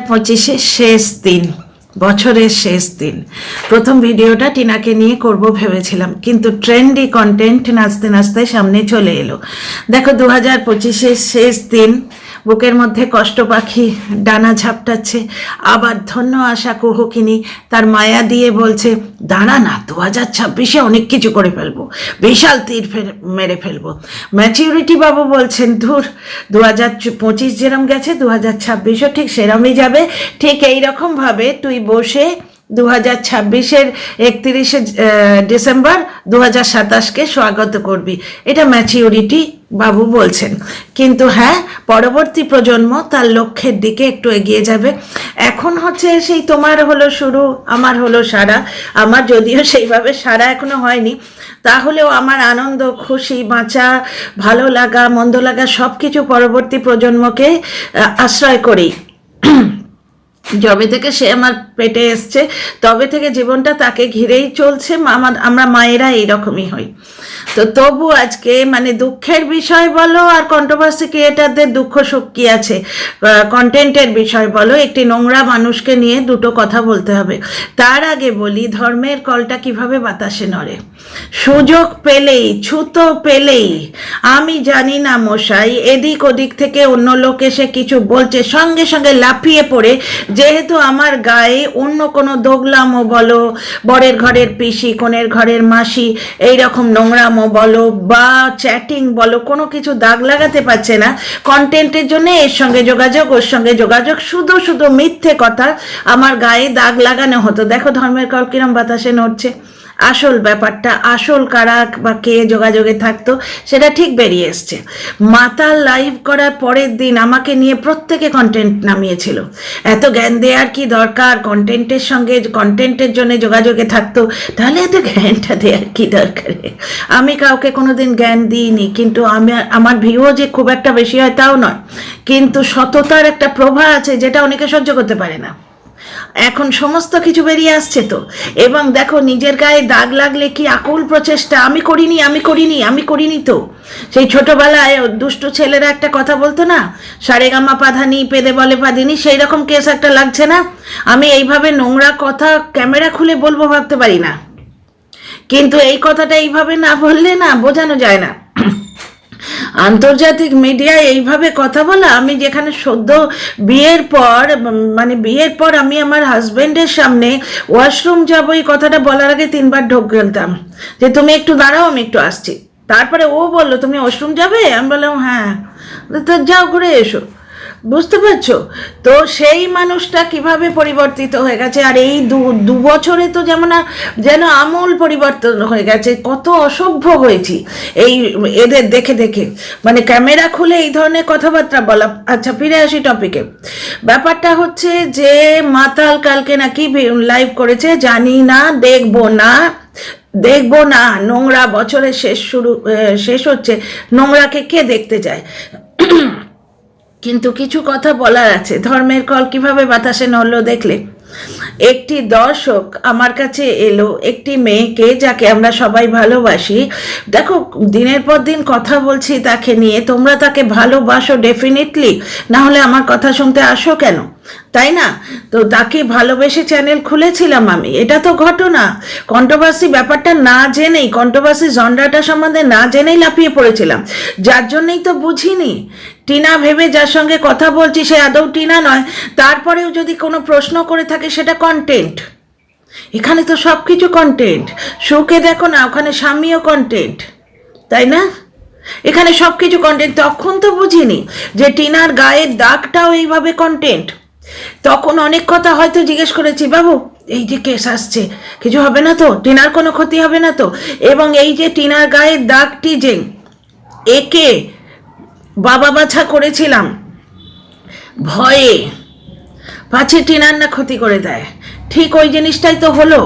25 শেষ দিন, বছরের শেষ দিন। প্রথম ভিডিওটা টিনাকে নিয়ে করব ভেবেছিলাম, কিন্তু ট্রেন্ডি কন্টেন্ট নাচতে নাচতে সামনে চলে এলো। দেখো 2025 শেষ দিন, বুকের মধ্যে কষ্ট পাখি ডানা ঝাপটাচ্ছে। আবার ধন্য আশা কুহকিনী তার মায়া দিয়ে বলছে, দাঁড়া না, 2026 অনেক কিছু করে ফেলবো, বিশাল তীর মেরে ফেলবো। ম্যাচিউরিটি বাবু বলছেন, ধুর 2025 যেরম গেছে 2026ও ঠিক সেরমই যাবে। ঠিক এইরকমভাবে তুই বসে 2026-এর 31শে ডিসেম্বর 2027-কে স্বাগত করবি, এটা ম্যাচিউরিটি বাবু বলছেন। কিন্তু হ্যাঁ, পরবর্তী প্রজন্ম তার লক্ষ্যের দিকে একটু এগিয়ে যাবে। এখন হচ্ছে সেই তোমার হলো শুরু, আমার হলো সারা। আমার যদিও সেইভাবে সারা এখনো হয়নি, তাহলেও আমার আনন্দ, খুশি, বাঁচা, ভালো লাগা, মন্দ লাগা সব কিছু পরবর্তী প্রজন্মকে আশ্রয় করেই। যবে থেকে সে আমার পেটে এসছে তবে থেকে জীবনটা তাকে ঘিরেই চলছে। আমরা মায়েরা এইরকমই হই। তো তবু আজকে মানে দুঃখের বিষয় বলো আর কন্ট্রোভার্সি ক্রিয়েটারদের দুঃখ সুখ কী আছে, কন্টেন্টের বিষয় বলো, একটি নোংরা মানুষকে নিয়ে দুটো কথা বলতে হবে। তার আগে বলি, ধর্মের কলটা কিভাবে বাতাসে নড়ে। সুযোগ পেলেই, ছুতো পেলেই, আমি জানি না মশাই, এদিক ওদিক থেকে অন্য লোক এসে কিছু বলছে, সঙ্গে সঙ্গে লাফিয়ে পড়ে, যেহেতু আমার গায়ে অন্য কোনো দোগলামো বলো, বরের ঘরের পিসি, কনের ঘরের মাসি, এইরকম নোংরামো বলো বা চ্যাটিং বলো, কোনো কিছু দাগ লাগাতে পারছে না কন্টেন্টের জন্য, এর সঙ্গে যোগাযোগ, ওর সঙ্গে যোগাযোগ, শুধু শুধু মিথ্যে কথা আমার গায়ে দাগ লাগানো হতো। দেখো ধর্মের কল কিরম বাতাসে নড়ছে। আসল ব্যাপারটা, আসল কারা বা কে যোগাযোগে থাকতো সেটা ঠিক বেরিয়ে এসছে। মাতাল লাইভ করার পরের দিন আমাকে নিয়ে প্রত্যেকে কন্টেন্ট নামিয়েছিল। এত জ্ঞান দেওয়ার কি দরকার, কন্টেন্টের সঙ্গে কন্টেন্টের জন্য যোগাযোগে থাকতো, তাহলে এত জ্ঞানটা দেওয়ার কি দরকার। আমি কাউকে কোনোদিন জ্ঞান দিইনি, কিন্তু আমার ভিউও যে খুব একটা বেশি হয় তাও নয়, কিন্তু সততার একটা প্রভা আছে যেটা অনেকে সহ্য করতে পারে না। এখন সমস্ত কিছু বেরিয়ে আসছে তো। এবং দেখো, নিজের গায়ে দাগ লাগলে কি আকুল প্রচেষ্টা, আমি করিনি, আমি করিনি, আমি করিনি। তো সেই ছোটবেলায় দুষ্টু ছেলেরা একটা কথা বলতো না, সারেগামা পাধানি পেদে বলে পাদিনি, সেই রকম কেস একটা লাগছে না। আমি এইভাবে নোংরা কথা ক্যামেরা খুলে বলবো ভাবতে পারি না, কিন্তু এই কথাটা এইভাবে না বললে না বোঝানো যায় না। আন্তর্জাতিক মিডিয়ায় এইভাবে কথা বলা, আমি যেখানে সদ্য বিয়ের পর আমি আমার হাজবেন্ডের সামনে ওয়াশরুম যাবো, এই কথাটা বলার আগে 3বার ঢোক গেলতাম যে তুমি একটু দাঁড়াও, আমি একটু আসছি। তারপরে ও বললো, তুমি ওয়াশরুম যাবে? আমি বললাম হ্যাঁ। তো যাও, ঘুরে এসো। বুঝতে পারছো তো সেই মানুষটা কিভাবে পরিবর্তিত হয়ে গেছে। আর এই দু বছরে তো যেন আমূল পরিবর্তন হয়ে গেছে। কত অসভ্য হয়েছি এই এদের দেখে দেখে, মানে ক্যামেরা খুলে এই ধরনের কথাবার্তা বলা। আচ্ছা, ফিরে আসি টপিকে। ব্যাপারটা হচ্ছে যে মাতাল কালকে নাকি লাইভ করেছে, জানি না, দেখবো না। নোংরা বছরের শেষ হচ্ছে, নোংরাকে কে দেখতে যায়? কিন্তু কিছু কথা বলার আছে। ধর্মের কল কিভাবে বাতাসে নড়লো দেখলে? একটি দর্শক আমার কাছে এলো একটি মেয়েকে যাকে আমরা সবাই ভালোবাসি। দেখো, দিনের পর দিন কথা বলছি তাকে নিয়ে, তোমরা তাকে ভালোবাসো ডেফিনেটলি, না হলে আমার কথা শুনতে আসো কেন, তাই না? তো তাকে ভালোবেসে চ্যানেল খুলেছিলাম আমি, এটা তো ঘটনা। কন্ট্রোভার্সি ব্যাপারটা না জেনেই, কন্ট্রোভার্সি জনরাটা সম্বন্ধে না জেনেই লাফিয়ে পড়েছিলাম, যার জন্যই তো বুঝিনি। টিনা ভেবে যার সঙ্গে কথা বলছি সে আদৌ টিনা নয়, তারপরেও যদি কোনো প্রশ্ন করে থাকে সেটা কন্টেন্ট। এখানে তো সব কিছু কন্টেন্ট। সুখে দেখো না, ওখানে স্বামীও কন্টেন্ট, তাই না? এখানে সব কিছু কন্টেন্ট। তখন তো বুঝিনি যে টিনার গায়ের দাগটাও এইভাবে কন্টেন্ট। তখন অনেক কথা হয়তো জিজ্ঞেস করেছি, বাবু এই যে কেস আসছে কিছু হবে না তো, টিনার কোনো ক্ষতি হবে না তো? এবং এই যে টিনার গায়ের দাগটি যে একে বাবা বাছা করেছিলাম ভয়ে, পাছে টিনার না ক্ষতি করে দেয়, ঠিক ওই জিনিসটাই তো হলো।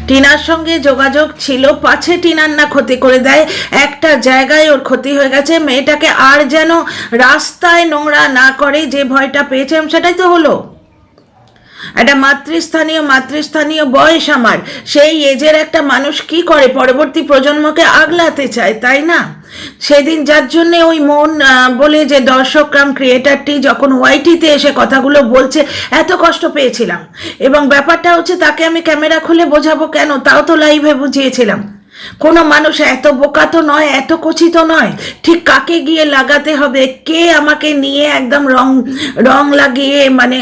টিনার সঙ্গে যোগাযোগ ছিল, পাছে টিনার না ক্ষতি করে দেয়, একটা জায়গায় ওর ক্ষতি হয়ে গেছে। মেয়েটাকে আর যেন রাস্তায় নোংরা না করে যে ভয়টা পেয়েছে, সেটাই তো হলো। একটা মাতৃস্থানীয় বয়স আমার, সেই এজের একটা মানুষ কি করে পরবর্তী প্রজন্মকে আগলাতে চায়, তাই না? সেদিন যার জন্যে ওই মন বলে যে দর্শকরাম ক্রিয়েটারটি যখন ওয়াইটিতে এসে কথাগুলো বলছে এত কষ্ট পেয়েছিলাম। এবং ব্যাপারটা হচ্ছে তাকে আমি ক্যামেরা খুলে বোঝাবো কেন, তাও তো লাইভে বুঝিয়েছিলাম। কোনো মানুষ এত বোকা তো নয়, এত কচিত নয়, ঠিক কাকে গিয়ে লাগাতে হবে, কে আমাকে নিয়ে একদম রং লাগিয়ে মানে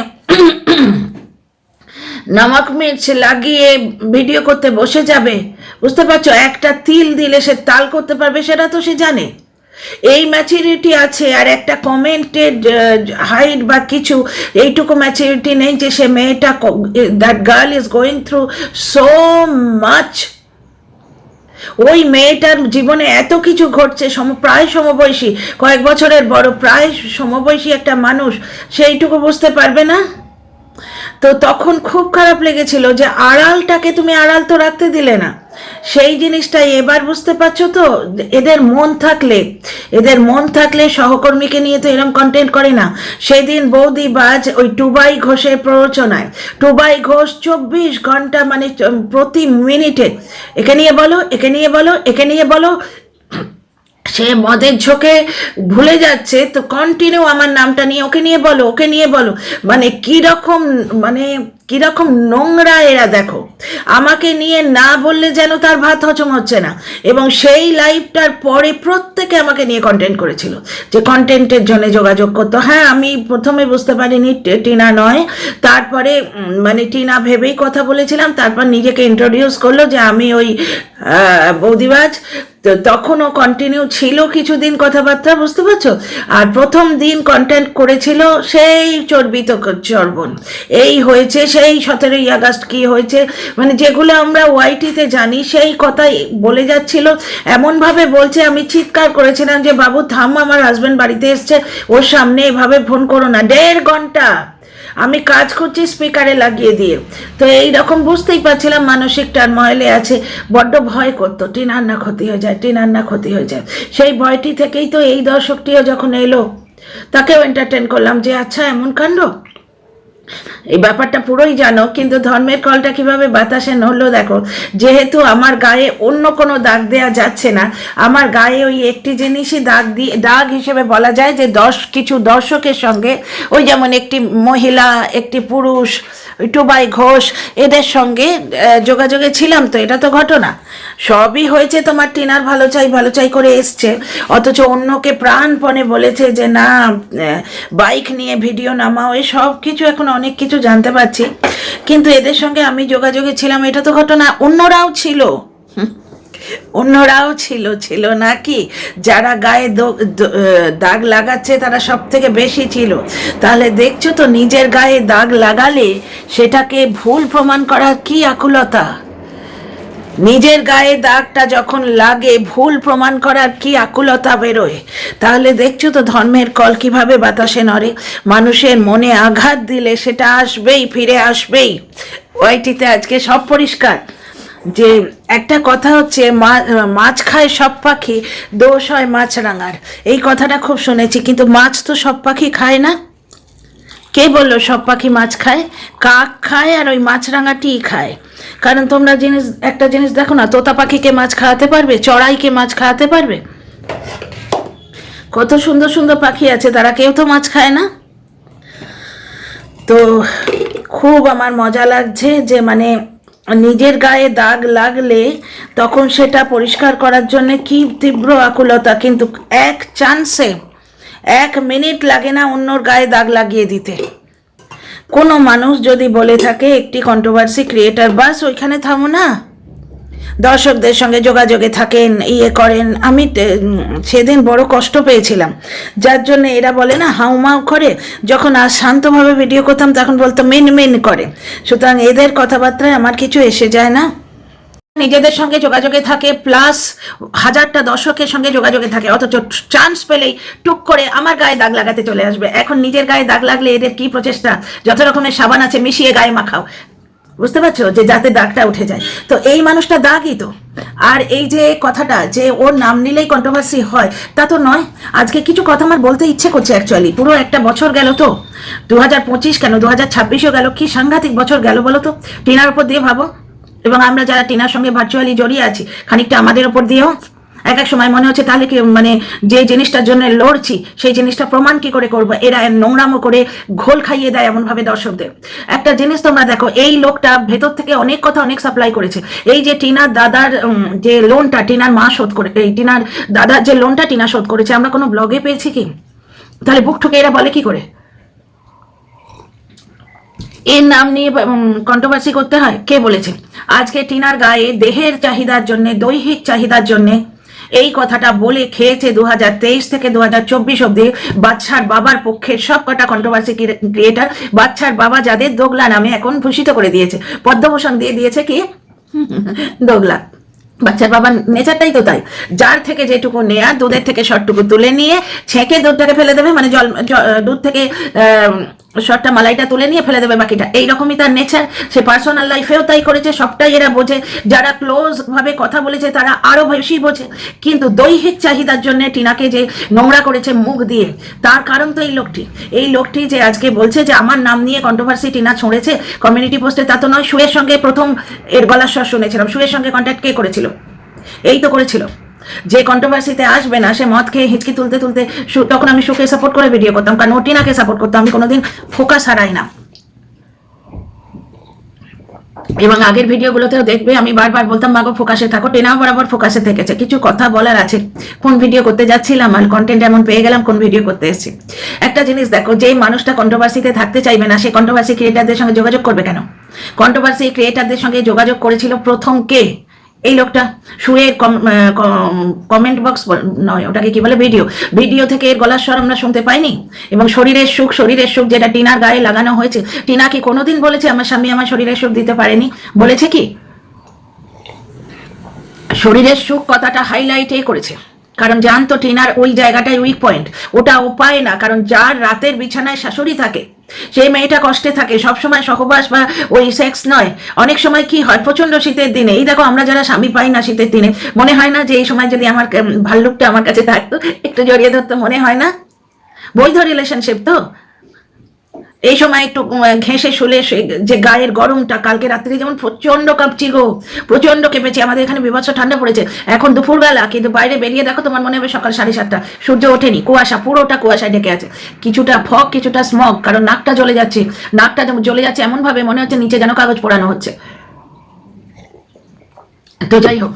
নমক মির্চ লাগিয়ে ভিডিও করতে বসে যাবে, বুঝতে পারছো? একটা তিল দিলে সে তাল করতে পারবে সেটা তো সে জানে। এই ম্যাচুরিটি আছে, আর একটা কমেন্টেড হাইট বা কিছু এইটুকু ম্যাচুরিটি নেই যে সে মেয়েটা, that girl is going through so much. ওই মেয়েটার জীবনে এত কিছু ঘটছে, প্রায় সমবয়সী, কয়েক বছরের বড়, প্রায় সমবয়সী একটা মানুষ সেইটুকু বুঝতে পারবে না? তো তখন খুব খারাপ লেগেছিল যে আড়ালটাকে তুমি আড়াল তো রাখতে দিলে না, সেই জিনিসটাই এবার বুঝতে পারছো তো। এদের মন থাকলে সহকর্মীকে নিয়ে তো এরকম কন্টেন্ট করে না। সেদিন বৌদি বাজ ওই টুবাই ঘোষের প্ররোচনায়, টুবাই ঘোষ 24 ঘন্টা মানে প্রতি মিনিটে একে নিয়ে বলো, একে নিয়ে বলো, একে নিয়ে বলো, সে মদের ঝোঁকে ভুলে যাচ্ছে তো কন্টিনিউ আমার নামটা নিয়ে ওকে নিয়ে বলো, ওকে নিয়ে বলো, মানে কিরকম নোংরা এরা। দেখো, আমাকে নিয়ে না বললে যেন তার ভাত হজম হচ্ছে না। এবং সেই লাইভটার পরে প্রত্যেকে আমাকে নিয়ে কন্টেন্ট করেছিল, যে কন্টেন্টের জন্য যোগাযোগ করতো। হ্যাঁ, আমি প্রথমে বুঝতে পারিনি টিনা নয়, তারপরে মানে টিনা ভেবেই কথা বলেছিলাম, তারপর নিজেকে ইন্ট্রোডিউস করলো যে আমি ওই বৌদিবাজ। তো তখনও কন্টিনিউ ছিল কিছুদিন কথাবার্তা, বুঝতে পারছো? আর প্রথম দিন কন্টেন্ট করেছিল সেই চর্বিত চর্বণ, এই হয়েছে, সেই 17ই আগস্ট কি হয়েছে, মানে যেগুলো আমরা ওয়াইটিতে জানি সেই কথাই বলে যাচ্ছিল। এমনভাবে বলছে, আমি চিৎকার করেছিলাম যে বাবু থাম, আমার হাজব্যান্ড বাড়িতে এসছে, ওর সামনে এভাবে ফোন করো না। 1.5 ঘন্টা আমি কাজ করছি স্পিকারে লাগিয়ে দিয়ে। তো এইরকম বুঝতেই পারছিলাম মানসিক টার্ময়েলে আছে, বড্ড ভয় করতো টিনার না ক্ষতি হয়ে যায়, টিনার না ক্ষতি হয়ে যায়। সেই ভয়টি থেকেই তো এই দর্শকটিও যখন এলো তাকেও এন্টারটেন করলাম যে আচ্ছা এমন কাণ্ড, এই ব্যাপারটা পুরোই জানো। কিন্তু ধর্মের কলটা কিভাবে বাতাসে নড়লো দেখো। যেহেতু আমার গায়ে অন্য কোনো দাগ দেয়া যাচ্ছে না, আমার গায়ে ওই একটি জিনিসই দাগ হিসেবে বলা যায় যে কিছু দর্শকের সঙ্গে, ওই যেমন একটি মহিলা, একটি পুরুষ, টুবাই ঘোষ, এদের সঙ্গে যোগাযোগে ছিলাম। তো এটা তো ঘটনা, সবই হয়েছে তোমার টিনার ভালো চাই করে এসছে, অথচ অন্যকে প্রাণপণে বলেছে যে না বাইক নিয়ে ভিডিও নামাও, এই সব কিছু এখন অনেক কিছু জানতে পারছি। কিন্তু এদের সঙ্গে আমি যোগাযোগে ছিলাম, এটা তো ঘটনা। অন্যরাও ছিল নাকি, যারা গায়ে দাগ লাগাচ্ছে তারা সব থেকে বেশি ছিল। তাহলে দেখছো তো, নিজের গায়ে দাগ লাগালে সেটাকে ভুল প্রমাণ করার কি আকুলতা, নিজের গায়ে দাগটা যখন লাগে ভুল প্রমাণ করার কি আকুলতা বেরোয়। তাহলে দেখছো তো ধর্মের কল কিভাবে বাতাসে নড়ে। মানুষের মনে আঘাত দিলে সেটা আসবেই, ফিরে আসবেই। ওয়াইটিতে আজকে সব পরিষ্কার। যে একটা কথা হচ্ছে, মাছ খায় সব পাখি, দোষ হয় মাছরাঙার, এই কথাটা খুব শুনেছি। কিন্তু মাছ তো সব পাখি খায় না। কে বললো সব পাখি মাছ খায়? কাক খায় আর ওই মাছরাঙাটিই খায়। কারণ তোমরা একটা জিনিস দেখো না, তোতা পাখিকে মাছ খাওয়াতে পারবে? চড়াইকে মাছ খাওয়াতে পারবে? কত সুন্দর সুন্দর পাখি আছে, তারা কেউ তো মাছ খায় না। তো খুব আমার মজা লাগছে যে মানে নিজের গায়ে দাগ লাগলে তখন সেটা পরিষ্কার করার জন্য কি তীব্র আকুলতা। কিন্তু এক চান্সে 1 মিনিট লাগে না অন্যর গায়ে দাগ লাগিয়ে দিতে। কোনো মানুষ যদি বলে থাকে একটি কন্ট্রোভার্সি ক্রিয়েটার, বাস ওইখানে থামো না, দর্শকদের সঙ্গে যোগাযোগে থাকেন, করেন। আমি সেদিন বড় কষ্ট পেয়েছিলাম, যার জন্য এরা বলে না হাউমাউ করে। যখন আর শান্তভাবে ভিডিও করতাম তখন বলতো মেন করে। সুতরাং এদের কথাবার্তায় আমার কিছু এসে যায় না। নিজেদের সঙ্গে যোগাযোগে থাকে, প্লাস 1000টা দর্শকের সঙ্গে যোগাযোগে থাকে, অথচ চান্স পেলেই টুক করে আমার গায়ে দাগ লাগাতে চলে আসবে। এখন নিজের গায়ে দাগ লাগলে এদের কি প্রচেষ্টা, যত রকমের সাবান আছে মিশিয়ে গায়ে মাখাও। বুঝতে পারছো, যে যাতে দাগটা উঠে যায়। তো এই মানুষটা দাগই তো। আর এই যে কথাটা যে ওর নাম নিলেই কন্ট্রোভার্সি হয়, তা তো নয়। আজকে কিছু কথা আমার বলতে ইচ্ছে করছে অ্যাকচুয়ালি। পুরো একটা বছর গেল তো, 2025 কেন 2026ও গেল, কি সাংঘাতিক বছর গেল বলো তো টিনার উপর দিয়ে ভাবো। এবং আমরা যারা টিনার সঙ্গে ভার্চুয়ালি জড়িয়ে আছি, খানিকটা আমাদের ওপর দিয়েও এক এক সময় মনে হচ্ছে তাহলে কি মানে যে জিনিসটার জন্য লড়ছি সেই জিনিসটা প্রমাণ কি করে করবো। এরা নোংরামো করে ঘোল খাইয়ে দেয় এমন ভাবে দর্শকদের। একটা জিনিস তোমরা দেখো, এই লোকটা ভেতর থেকে অনেক কথা অনেক সাপ্লাই করেছে। এই যে টিনার দাদার যে লোনটা টিনার মা শোধ করে, এই টিনার দাদার যে লোনটা টিনা শোধ করেছে, আমরা কোনো ব্লগে পেয়েছি কি? তাহলে বুক ঠুকে এরা বলে কি করে এর নাম নিয়ে কন্ট্রোভার্সি করতে হয়? কে বলেছে? আজকে টিনার গায়ে দেহের চাহিদার জন্য, দৈহিক চাহিদার জন্য এই কথাটা বলে খেয়েছে 2023 থেকে 2024 অব্দি বাচ্চার বাবার পক্ষের সব কটা কন্ট্রোভার্সি ক্রিয়েটার। বাচ্চার বাবা যাদের দোগলা নামে এখন ভূষিত করে দিয়েছে, পদ্মভূষণ দিয়ে দিয়েছে কি দোগলা। বাচ্চার বাবার নেচারটাই তো তাই, যার থেকে যেটুকু নেয়া, দুধের থেকে শর্টটুকু তুলে নিয়ে ছেঁকে দুধটাকে ফেলে দেবে, মানে দুধ থেকে শর্টটা মালাইটা তুলে নিয়ে ফেলে দেবে বাকিটা। এইরকমই তার নেচার। সে পার্সোনাল লাইফেও তাই করেছে, সবটাই এরা বোঝে। যারা ক্লোজ ভাবে কথা বলেছে তারা আরো বেশি বোঝে। কিন্তু দৈহিক চাহিদার জন্য টিনাকে যে নোংরা করেছে মুখ দিয়ে, তার কারণ তো এই লোকটি যে আজকে বলছে যে আমার নাম নিয়ে কন্ট্রোভার্সি টিনা ছড়েছে কমিউনিটি পোস্টে, তা তো নয়। সুয়ের সঙ্গে প্রথম এর গলার স্বর শুনেছিলাম। সুয়ের সঙ্গে কন্ট্যাক্ট কে করেছিল? এই তো করেছিল। যে কন্ট্রোভার্সিতে আসবে না সে মদ খেয়ে হিচকি তুলতে তুলতে, তখন আমি সুকে সাপোর্ট করে ভিডিও করতাম, কারণ ও টিনাকে সাপোর্ট করতাম। আমি কোনোদিন ফোকাস হারাই না। এবং আগের ভিডিওগুলোতেও দেখবে আমি বারবার বলতাম মাগো ফোকাসে থাকো। টেনাও বরাবর ফোকাসে থেকেছে। কিছু কথা বলার আছে, কোন ভিডিও করতে যাচ্ছিলাম আর কন্টেন্ট এমন পেয়ে গেলাম, কোন ভিডিও করতে এসেছি। একটা জিনিস দেখো, যে মানুষটা কন্ট্রোভার্সিতে থাকতে চাইবে না সে কন্ট্রোভার্সি ক্রিয়েটারদের সঙ্গে যোগাযোগ করবে কেন? কন্ট্রোভার্সি ক্রিয়েটারদের সঙ্গে যোগাযোগ করেছিল প্রথম কে? এই লোকটা। সুয়ের কমেন্ট বক্স নয়, ওটাকে কি বলে, ভিডিও থেকে এর গলার স্বর আমরা শুনতে পাইনি। এবং শরীরের সুখ যেটা টিনার গায়ে লাগানো হয়েছে, টিনা কি কোনোদিন বলেছে আমার স্বামী আমার শরীরের সুখ দিতে পারেনি? বলেছে কি? শরীরের সুখ কথাটা হাইলাইট করেছে, কারণ জানতো টিনার ওই জায়গাটাই উইক পয়েন্ট। ওটা ও পায় না, কারণ যার রাতের বিছানায় শাশুড়ি থাকে সেই মেয়েটা কষ্টে থাকে সবসময়। সহবাস বা ওই সেক্স নয়। অনেক সময় কি হয়, প্রচন্ড শীতের দিনে, এই দেখো আমরা যারা স্বামী পাই না শীতের দিনে, মনে হয় না যে এই সময় যদি আমার ভাল্লুকটা আমার কাছে থাকতো, একটু জড়িয়ে ধরতো, মনে হয় না? বৈধ রিলেশনশিপ তো। এই সময় একটু ঘেঁষে শুলে যে গায়ের গরমটা, কালকে রাত্রে যেমন প্রচন্ড কাঁপছি গো, প্রচন্ড কেঁপেছি। আমাদের এখানে বিভৎস ঠান্ডা পড়েছে এখন দুপুরবেলা, কিন্তু বাইরে বেরিয়ে দেখো তোমার মনে হবে সকাল 7:30। সূর্য ওঠেনি, কুয়াশা, পুরোটা কুয়াশায় ঢেকে আছে। কিছুটা ফগ কিছুটা স্মগ, কারণ নাকটা জ্বলে যাচ্ছে। নাকটা জ্বলে যাচ্ছে এমন ভাবে মনে হচ্ছে নিচে যেন কাগজ পোড়ানো হচ্ছে। তো যাই হোক,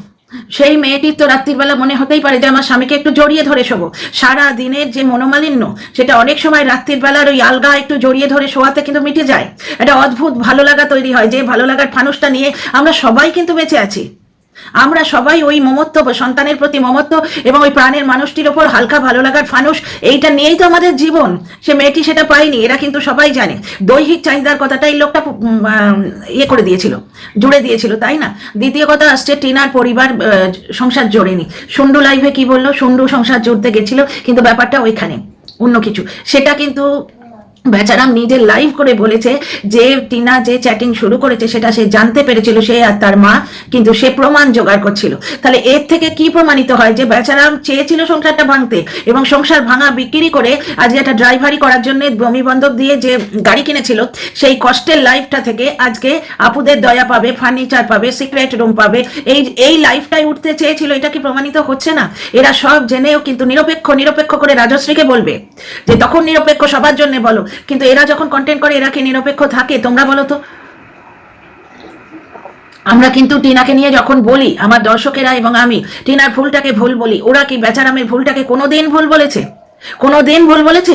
সেই মেয়েটির তো রাত্রিবেলা মনে হতেই পারে যে আমার স্বামীকে একটু জড়িয়ে ধরে শোবো। সারা দিনের যে মনোমালিন্য সেটা অনেক সময় রাত্রির বেলার ওই আলগা একটু জড়িয়ে ধরে শোয়াতে কিন্তু মিটে যায়। একটা অদ্ভুত ভালো লাগা তৈরি হয়, যে ভালো লাগার ফানুসটা নিয়ে আমরা সবাই কিন্তু বেঁচে আছি। আমরা সবাই ওই মমত্ব, সন্তানের প্রতি মমত্ব এবং ওই প্রাণের মানুষটির ওপর হালকা ভালো লাগার ফানুস, এইটা নিয়েই তো আমাদের জীবন। সে মেয়েটি সেটা পায়নি, এরা কিন্তু সবাই জানে। দৈহিক চাহিদার কথাটা এই লোকটা করে দিয়েছিল, জুড়ে দিয়েছিল, তাই না? দ্বিতীয় কথা আসছে টিনার পরিবার সংসার জোড়েনি। সুন্ডু লাইভে কি বললো, সুন্ডু সংসার জুড়তে গেছিল, কিন্তু ব্যাপারটা ওইখানে অন্য কিছু। সেটা কিন্তু বেচারাম নিজে লাইভ করে বলেছে যে টিনা যে চ্যাটিং শুরু করেছে সেটা সে জানতে পেরেছিল, সে আর তার মা, কিন্তু সে প্রমাণ জোগাড় করছিল। তাহলে এর থেকে কি প্রমাণিত হয় যে বেচারাম চেয়েছিল সংসারটা ভাঙতে, এবং সংসার ভাঙা বিক্রি করে আজকে একটা ড্রাইভারি করার জন্য জমি বন্ধক দিয়ে যে গাড়ি কিনেছিল, সেই কষ্টের লাইফটা থেকে আজকে আপুদের দয়া পাবে, ফার্নিচার পাবে, সিক্রেট রুম পাবে, এই লাইফটাই উঠতে চেয়েছিল। এটা কি প্রমাণিত হচ্ছে না? এরা সব জেনেও কিন্তু নিরপেক্ষ করে রাজশ্রীকে বলবে যে তখন নিরপেক্ষ সবার জন্য বলো, কিন্তু এরা যখন কন্টেন্ট করে এরা কি নিরপেক্ষ থাকে? তোমরা বলো তো। আমরা কিন্তু টিনাকে নিয়ে যখন বলি, আমার দর্শকেরা এবং আমি টিনার ভুলটাকে ভুল বলি, ওরা কি বেচারামের ভুলটাকে কোনোদিন ভুল বলেছে? কোনোদিন ভুল বলেছে?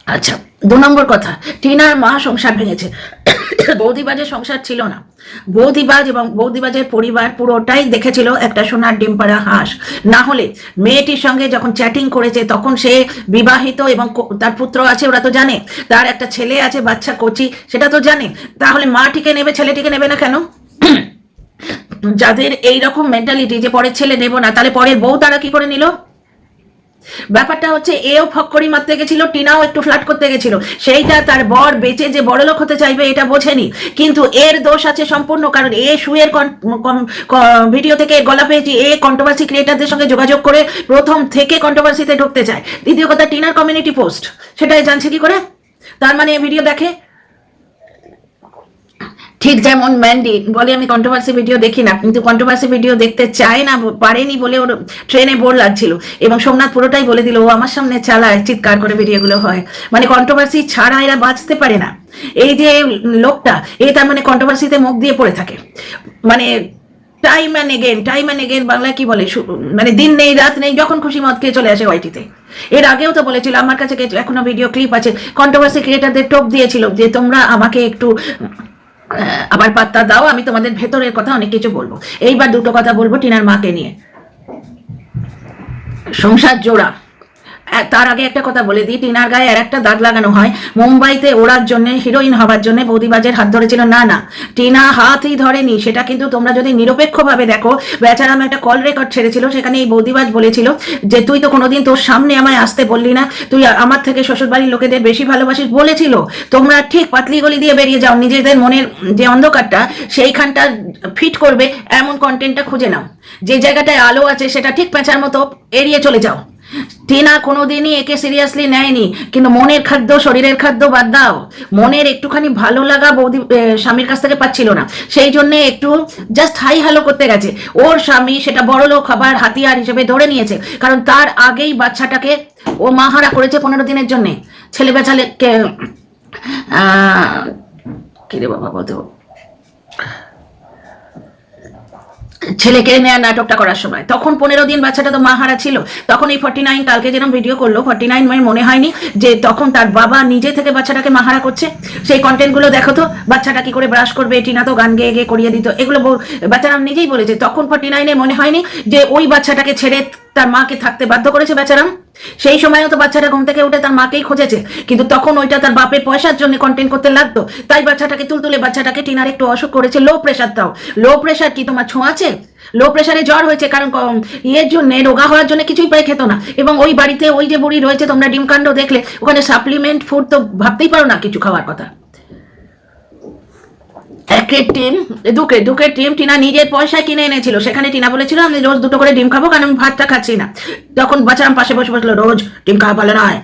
আচ্ছা, 2 নম্বর কথা, টিনার মা সংসার ভেঙেছে। বৌদিবাজের সংসার ছিল না। বৌদিবাজ এবং বৌদিবাজের পরিবার পুরোটাই দেখেছিল একটা সোনার ডিম পাড়া হাঁস। না হলে মেয়েটির সঙ্গে যখন চ্যাটিং করেছে তখন সে বিবাহিত এবং তার পুত্র আছে, ওরা তো জানে। তার একটা ছেলে আছে, বাচ্চা কচি, সেটা তো জানে। তাহলে মাটিকে নেবে, ছেলেটিকে নেবে না কেন? যাদের এইরকম মেন্টালিটি যে পরের ছেলে নেব না, তাহলে পরের বউ তারা কি করে নিল? ব্যাপারটা হচ্ছে এও ফক্করি মারতে গেছিল, টিনাও একটু ফ্ল্যাট করতে গেছিল, সেইটা তার বর বেঁচে যে বড়লোক হতে চাইবে এটা বোঝেনি, কিন্তু এর দোষ আছে সম্পূর্ণ, কারণ এ শুয়ের ভিডিও থেকে গলা পেয়েছি, এ কন্ট্রোভার্সি ক্রিয়েটারদের সঙ্গে যোগাযোগ করে প্রথম থেকে কন্ট্রোভার্সিতে ঢুকতে চায়। দ্বিতীয় কথা, টিনার কমিউনিটি পোস্ট সেটাই জানছে কি করে? তার মানে ভিডিও দেখে। ঠিক যেমন ম্যান্ডি বলে আমি কন্ট্রোভার্সি ভিডিও দেখি না, কিন্তু কন্ট্রোভার্সি ভিডিও দেখতে চায় না, পারেনি বলে ওর ট্রেনে বোর লাগছিল, এবং সোমনাথ পুরোটাই বলে দিল ও আমার সামনে চালায়, চিৎকার করে ভিডিওগুলো হয়। মানে কন্ট্রোভার্সি ছাড়া এরা বাঁচতে পারে না। এই যে লোকটা, এ তার মানে কন্ট্রোভার্সিতে মুখ দিয়ে পড়ে থাকে, মানে টাইম অ্যান্ড এগেন, বাংলায় কি বলে, মানে দিন নেই রাত নেই, যখন খুশি মদ খেয়ে চলে আসে ওয়াইটিতে। এর আগেও তো বলেছিল, আমার কাছে এখনো ভিডিও ক্লিপ আছে, কন্ট্রোভার্সি ক্রিয়েটারদের টোপ দিয়েছিল যে তোমরা আমাকে একটু আবার পাত্তা দাও, আমি তোমাদের ভেতরের কথা অনেক কিছু বলবো। এইবার দুটো কথা বলবো টিনার মাকে নিয়ে। সংসার জোড়া, তার আগে একটা কথা বলে দিই, টিনার গায়ে আর একটা দাগ লাগানো হয়, মুম্বাইতে ওড়ার জন্য, হিরোইন হবার জন্য বৌদিবাজের হাত ধরেছিল। না, টিনা হাতই ধরেনি, সেটা কিন্তু তোমরা যদি নিরপেক্ষভাবে দেখো, বেচারাম একটা কল রেকর্ড ছেড়েছিল, সেখানে এই বৌদিবাজ বলেছিল যে তুই তো কোনোদিন তোর সামনে আমায় আসতে বললি না, তুই আমার থেকে শ্বশুরবাড়ির লোকেদের বেশি ভালোবাসিস বলেছিল। তোমরা ঠিক পাতলি গলি দিয়ে বেরিয়ে যাও, নিজেদের মনের যে অন্ধকারটা সেইখানটা ফিট করবে এমন কন্টেন্টটা খুঁজে নাও, যে জায়গাটায় আলো আছে সেটা ঠিক পেঁচার মতো এড়িয়ে চলে যাও। টিনা কোনোদিনই একে সিরিয়াসলি নেয়নি, কিন্তু মনের খাদ্য শরীরের খাদ্য বাদ দাও, মনের একটুখানি ভালো লাগা বৌদি স্বামীর কাছ থেকে পাচ্ছিল না, সেই জন্য একটু জাস্ট হাই হ্যালো করতে গেছে। ওর স্বামী সেটা বড় লোক হবার হাতিয়ার হিসেবে ধরে নিয়েছে, কারণ তার আগেই বাচ্চাটাকে ও মাহারা করেছে 15 দিনের জন্যে। ছেলে বেচালে কি রে বাবা বলতে, ছেলেকে নেওয়া নাটকটা করার সময়, তখন 15 দিন বাচ্চাটা তো মাহারা ছিল। তখন এই 49 কালকে যেরকম ভিডিও করলো, 49 মেয়ের মনে হয়নি যে তখন তার বাবা নিজে থেকে বাচ্চাটাকে মাহারা করছে? সেই কন্টেন্টগুলো দেখো তো, বাচ্চাটা কি করে ব্রাশ করবে, টিনা তো গান গেয়ে গিয়ে করিয়ে দিত, এগুলো বাচ্চারা নিজেই বলেছে। তখন 49 মনে হয়নি যে ওই বাচ্চাটাকে ছেড়ে তার মাকে থাকতে বাধ্য করেছে বেচারাম? সেই সময়ও তো বাচ্চাটা ঘুম থেকে উঠে তার মাকেই খুঁজেছে, কিন্তু তখন ওইটা তার বাপের পয়সার জন্য কন্টেন্ট করতে লাগতো, তাই বাচ্চাটাকে তুলতুলে বাচ্চাটাকে টিনার একটু অসুখ করেছে, লো প্রেশার। তাও লো প্রেশার কি তোমার ছোঁয়াছে? লো প্রেশারে জ্বর হয়েছে, কারণ ইয়ের জন্য, রোগা হওয়ার জন্য কিছুই প্রায় খেত না। এবং ওই বাড়িতে ওই যে বুড়ি রয়েছে, তোমরা ডিমকাণ্ড দেখলে, ওখানে সাপ্লিমেন্ট ফুড তো ভাবতেই পারো না কিছু খাওয়ার কথা। একের ডিম, দুকের ডিম টিনা নিজের পয়সায় কিনে এনেছিল, সেখানে টিনা বলেছিল আমি রোজ 2টো করে ডিম খাবো, কারণ আমি ভাতটা খাচ্ছি না। তখন বাচ্চারাম পাশে বসে বসলো, রোজ ডিম খাওয়া ভালো নয়।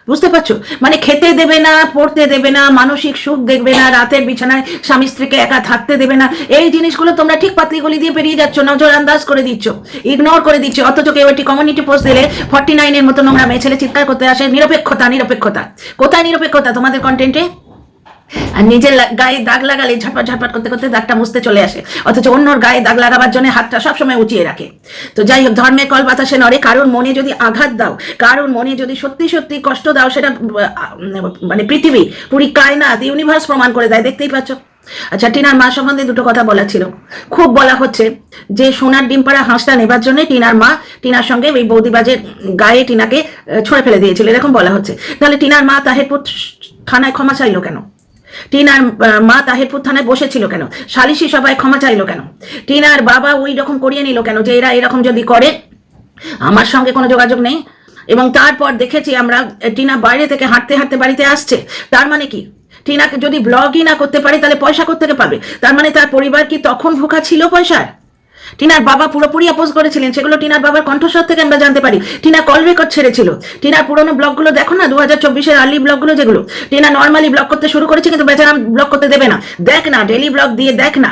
বুঝতে পারছো? মানে খেতে দেবে না, পড়তে দেবে না, মানসিক সুখ দেখবে না, রাতের বিছানায় স্বামী স্ত্রীকে একা থাকতে দেবে না। এই জিনিসগুলো তোমরা ঠিক পাতলি গলি দিয়ে পেরিয়ে যাচ্ছ, নজর আন্দাজ করে দিচ্ছ, ইগনোর করে দিচ্ছ। অথচ কেউ একটি কমিউনিটি পোস্ট দিলে 49 মতো নোংরা মেয়ে ছেলে চিৎকার করতে আসে, নিরপেক্ষতা। কোথায় নিরপেক্ষতা তোমাদের কন্টেন্টে? আর নিজের গায়ে দাগ লাগালে ঝটপট করতে করতে দাগটা মুছতে চলে আসে, অথচ অন্যর গায়ে দাগ লাগাবার জন্য হাতটা সবসময় উঁচিয়ে রাখে। তো যাই হোক, ধর্মের কল বাতাসে নড়ে। কারোর মনে যদি আঘাত দাও, কারোর মনে যদি সত্যি কষ্ট দাও, সেটা মানে পৃথিবী, পুরি কায়নাত, ইউনিভার্স প্রমাণ করে দেয়, দেখতেই পাচ্ছ। আচ্ছা, টিনার মা সম্বন্ধে দুটো কথা বলা ছিল। খুব বলা হচ্ছে যে সোনার ডিম পাড়া হাঁসটা নেবার জন্য টিনার মা টিনার সঙ্গে ওই বৌদিবাজের গায়ে টিনাকে ছুঁড়ে ফেলে দিয়েছিল, এরকম বলা হচ্ছে। তাহলে টিনার মা তাহেরপুর থানায় ক্ষমা চাইলো কেন? টিনার মা তাহেরপুর থানায় বসেছিল কেন? সালিশি সবাই ক্ষমা চাইলো কেন? টিনার বাবা ওই রকম করিয়ে নিল কেন যে এরা এরকম যদি করে আমার সঙ্গে কোনো যোগাযোগ নেই? এবং তারপর দেখেছি আমরা টিনা বাইরে থেকে হাঁটতে বাড়িতে আসছে। তার মানে কি? টিনাকে যদি ব্লগই না করতে পারে তাহলে পয়সা কোত্থেকে পাবে? তার মানে তার পরিবার কি তখন ভোকা ছিল পয়সার? টিনার বাবা পুরোপুরি অপোজ করেছিলেন, সেগুলো টিনার বাবার কণ্ঠস্বর থেকে আমরা জানতে পারি। টিনা কল রেকর্ড ছেড়েছিল। টিনার পুরোনো ব্লগগুলো দেখো না, 2024-এর আর্লি ব্লগগুলো, যেগুলো টিনা নর্মালি ব্লগ করতে শুরু করেছে, কিন্তু বেচারা ব্লগ করতে দেবে না। দেখ না, ডেলি ব্লগ দিয়ে দেখ না,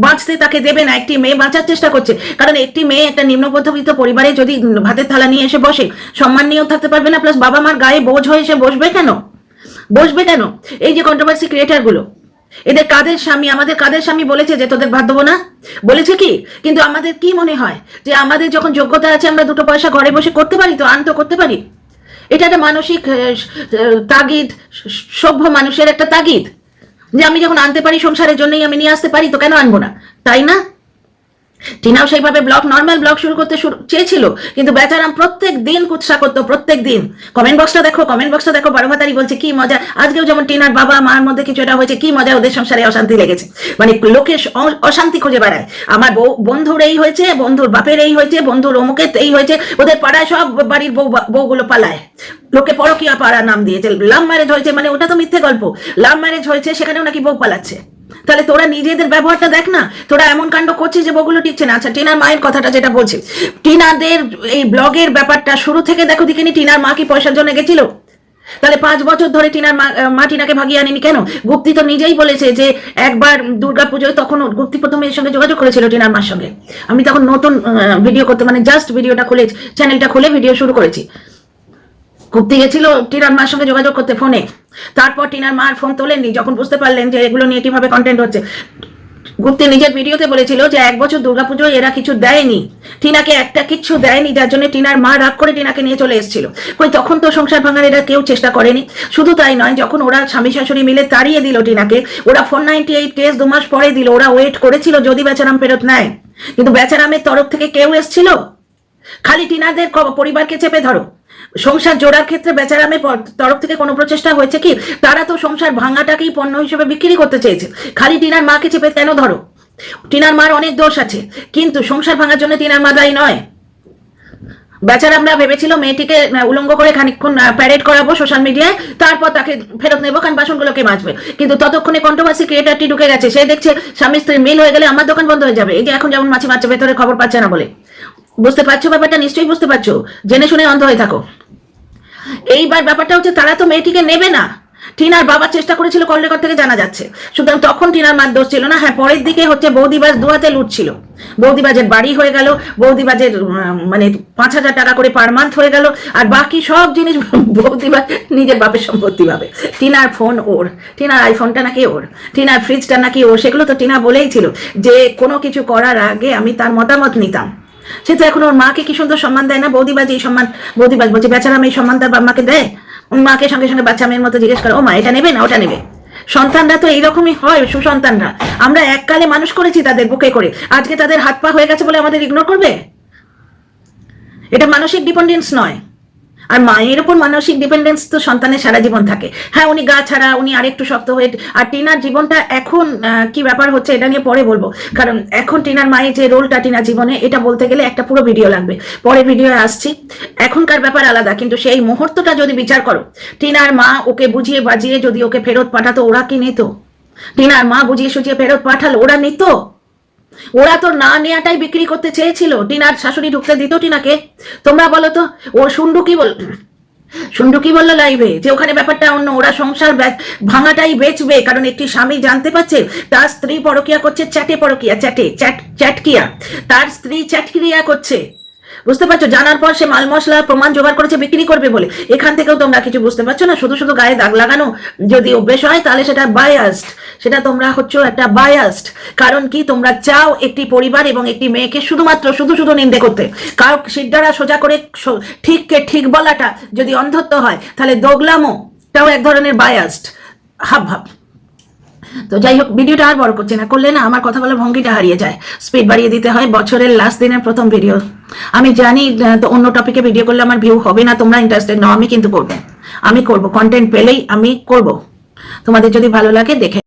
বাঁচতে তাকে দেবে না। একটি মেয়ে বাঁচার চেষ্টা করছে, কারণ একটি মেয়ে একটা নিম্ন মধ্যবিত্ত পরিবারে যদি ভাতের থালা নিয়ে এসে বসে, সম্মান নিয়েও থাকতে পারবে না, প্লাস বাবা মার গায়ে বোঝ হয়ে এসে বসবে কেন? এই যে কন্ট্রোভার্সি ক্রিয়েটারগুলো, এদের কাদের স্বামী, আমাদের কাদের স্বামী বলেছে যে তোদের ভাত দেবো না? বলেছে কি? কিন্তু আমাদের কি মনে হয় যে আমাদের যখন যোগ্যতা আছে আমরা 2টো পয়সা ঘরে বসে করতে পারি, তো আনতো করতে পারি। এটা একটা মানসিক তাগিদ, সভ্য মানুষের একটা তাগিদ, যে আমি যখন আনতে পারি সংসারের জন্যই আমি নিয়ে আসতে পারি, তো কেন আনবো না? তাই না? টিনাও সেইভাবে ব্লগ নর্মাল ব্লগ শুরু করতে চেয়েছিল, কিন্তু বেচারাম প্রত্যেক দিন কুৎসা করতো, প্রত্যেক দিন। কমেন্ট বক্সটা দেখো, বারোভাতারি বলছে কি মজা। আজকেও যেমন টিনার বাবা মার মধ্যে কিছু এটা হয়েছে, কি মজা, ওদের সংসারে অশান্তি লেগেছে। মানে লোকে অশান্তি খুঁজে বেড়ায়, আমার বন্ধুর এই হয়েছে, বন্ধুর বাপের এই হয়েছে, বন্ধুর অমুকের এই হয়েছে, ওদের পাড়ায় সব বাড়ির বউগুলো পালায়। লোকে পরকীয়া পাড়া নাম দিয়েছে, লাভ ম্যারেজ হয়েছে, মানে ওটা তো মিথ্যে গল্প। লাভ ম্যারেজ হয়েছে, সেখানেও নাকি বউ পালাচ্ছে। তাহলে তোরা নিজেদের ব্যবহারটা দেখ না, তোরা এমন কাণ্ড করছিস যে বউগুলো টিকছে না। আচ্ছা, টিনার মায়ের কথাটা যেটা বলছি, টিনাদের এই ব্লগের ব্যাপারটা শুরু থেকে দেখো দেখিনি টিনার মা কি পয়সার জন্য গেছিল? তাহলে 5 বছর ধরে টিনার মা টিনাকে ভাগিয়ে আনেনি কেন? গুপ্তি তো নিজেই বলেছে যে একবার দুর্গাপুজোয় তখন গুপ্তি প্রথমে এর সঙ্গে যোগাযোগ করেছিল টিনার মার সঙ্গে। আমি তখন নতুন ভিডিও করতে, মানে জাস্ট ভিডিওটা খুলে, চ্যানেলটা খুলে ভিডিও শুরু করেছি। গুপ্তি গেছিল টিনার মার সঙ্গে যোগাযোগ করতে ফোনে। তারপর টিনার মার ফোন তোলেননি, যখন বুঝতে পারলেন যে এগুলো নিয়ে কিভাবে কন্টেন্ট হচ্ছে। গুপ্তি নিজের ভিডিওতে বলেছিল যে 1 বছর দুর্গাপুজোয় এরা কিছু দেয়নি, টিনাকে একটা কিচ্ছু দেয়নি, যার জন্য টিনার মা রাগ করে টিনাকে নিয়ে চলে এসেছিল। কই তখন তো সংসার ভাঙার এরা কেউ চেষ্টা করেনি। শুধু তাই নয়, যখন ওরা স্বামী শাশুড়ি মিলে তাড়িয়ে দিল টিনাকে, ওরা 498 কেস 2 মাস পরে দিল, ওরা ওয়েট করেছিল যদি বেচারাম ফেরত নেয়। কিন্তু বেচারামের তরফ থেকে কেউ এসেছিল? খালি টিনাদের পরিবারকে চেপে ধরো। সংসার জোড়ার ক্ষেত্রে বেচারামের তরফ থেকে কোনো প্রচেষ্টা হয়েছে কি? তারা তো সংসার ভাঙাটাকেই পণ্য হিসেবে বিক্রি করতে চেয়েছে। খালি টিনার মাকে চেপে কেন ধরো? টিনার মার অনেক দোষ আছে, কিন্তু সংসার ভাঙার জন্য টিনার মা দায়ী নয়। বেচারামরা ভেবেছিল মেয়েটিকে উলঙ্গ করে খানিকক্ষণ প্যারেড করাবো সোশ্যাল মিডিয়ায়, তারপর তাকে ফেরত নেবো, কারণ বাসনগুলোকে মাজবে। কিন্তু ততক্ষণে কন্ট্রোভার্সি ক্রিয়েটারটি ঢুকে গেছে, সে দেখছে স্বামী স্ত্রী মিল হয়ে গেলে আমার দোকান বন্ধ হয়ে যাবে। এই যে এখন যেমন মাছি মারছে ভেতরে, খবর পাচ্ছে না বলে। বুঝতে পারছো ব্যাপারটা? নিশ্চয়ই বুঝতে পারছো, জেনে শুনে অন্ধ হয়ে থাকো। এইবার ব্যাপারটা হচ্ছে তারা তো মেয়েটিকে নেবে না। টিনার বাবা চেষ্টা করেছিল, কল রেকর্ড থেকে জানা যাচ্ছে। সুতরাং তখন টিনার মার দোষ ছিল না। হ্যাঁ, পরের দিকে হচ্ছে বৌদিবাজ 2 হাতে লুটছিল। বৌদিবাজের বাড়ি হয়ে গেল, বৌদিবাজের মানে 5,000 টাকা করে পার মান্থ হয়ে গেল, আর বাকি সব জিনিস বৌদিবাজ নিজের বাপের সম্পত্তি ভাবে। টিনার ফোন ওর, টিনার আইফোনটা নাকি ওর, টিনার ফ্রিজটা নাকি ওর। সেগুলো তো টিনা বলেই ছিল যে কোনো কিছু করার আগে আমি তার মতামত নিতাম। সে তো এখন ওর মাকে কি সুন্দর সম্মান দেয় না? বৌদিবাজ এই সম্মান, বৌদিবাজ বলছে বেচারাম এই সম্মান তার মাকে দেয়। মাকে সঙ্গে সঙ্গে বাচ্চা মেয়ের মতো জিজ্ঞেস করে, ও মা এটা নেবে না ওটা নেবে? সন্তানরা তো এইরকমই হয়, সুসন্তানরা। আমরা এককালে মানুষ করেছি তাদের বুকে করে, আজকে তাদের হাত পা হয়ে গেছে বলে আমাদের ইগনোর করবে? এটা মানসিক ডিপেন্ডেন্স নয়। আর মায়ের উপর মানসিক ডিপেন্ডেন্স তো সন্তানের সারা জীবন থাকে। হ্যাঁ, উনি গা ছাড়া, উনি আরেকটু শক্ত হয়ে। আর টিনার জীবনটা এখন কি ব্যাপার হচ্ছে এটা নিয়ে পরে বলবো, কারণ এখন টিনার মায়ের যে রোলটা টিনার জীবনে, এটা বলতে গেলে একটা পুরো ভিডিও লাগবে। পরে ভিডিও আসছি। এখনকার ব্যাপার আলাদা, কিন্তু সেই মুহূর্তটা যদি বিচার করো, টিনার মা ওকে বুঝিয়ে বাজিয়ে যদি ওকে ফেরত পাঠাতো, ওরা কি নিত? টিনার মা বুঝিয়ে সুঝিয়ে ফেরত পাঠালো, ওরা নিত? ওরা তো না নেওয়াটাই বিক্রি করতে চেয়েছিল। টিনার শাশুড়ি ঢুকতে দিত টিনাকে? তোমরা বলো তো। ও সুন্ডু কি বললো লাইভে যে ওখানে ব্যাপারটা অন্য, ওরা সংসার ভাঙাটাই বেচবে, কারণ একটি স্বামী জানতে পারছে তার স্ত্রী পরকিয়া করছে, চ্যাটকিয়া, তার স্ত্রী চ্যাটকিয়া করছে। বুঝতে পারছো? জানার পর সে মাল মশলা প্রমাণ জোগাড় করেছে বিক্রি করবে বলে। এখান থেকেও তোমরা কিছু বুঝতে পারছো না। শুধু শুধু গায়ে দাগ লাগানো যদি অভ্যেস হয়, তাহলে সেটা বায়াসড। সেটা তোমরা হচ্ছে একটা বায়াসড। কারণ কি, তোমরা চাও একটি পরিবার এবং একটি মেয়েকে শুধুমাত্র শুধু নিন্দে করতে। কারো সিদ্ধারা সোজা করে ঠিককে ঠিক বলাটা যদি অন্ধত্ব হয়, তাহলে দোগলামোটাও এক ধরনের বায়াসড হাব। তো যাই হোক, ভিডিওটা আর বড় করছি না, করলে না আমার কথা বলার ভঙ্গিটা হারিয়ে যায়। স্পিড বাড়িয়ে দিতে হয়। বছরের লাস্ট দিনের প্রথম ভিডিও, আমি জানি তো অন্য টপিকে ভিডিও করলে আমার ভিউ হবে না, তোমরা ইন্টারেস্টেড নাও, আমি কিন্তু করবো, আমি করবো। কন্টেন্ট পেলেই আমি করব। তোমাদের যদি ভালো লাগে দেখে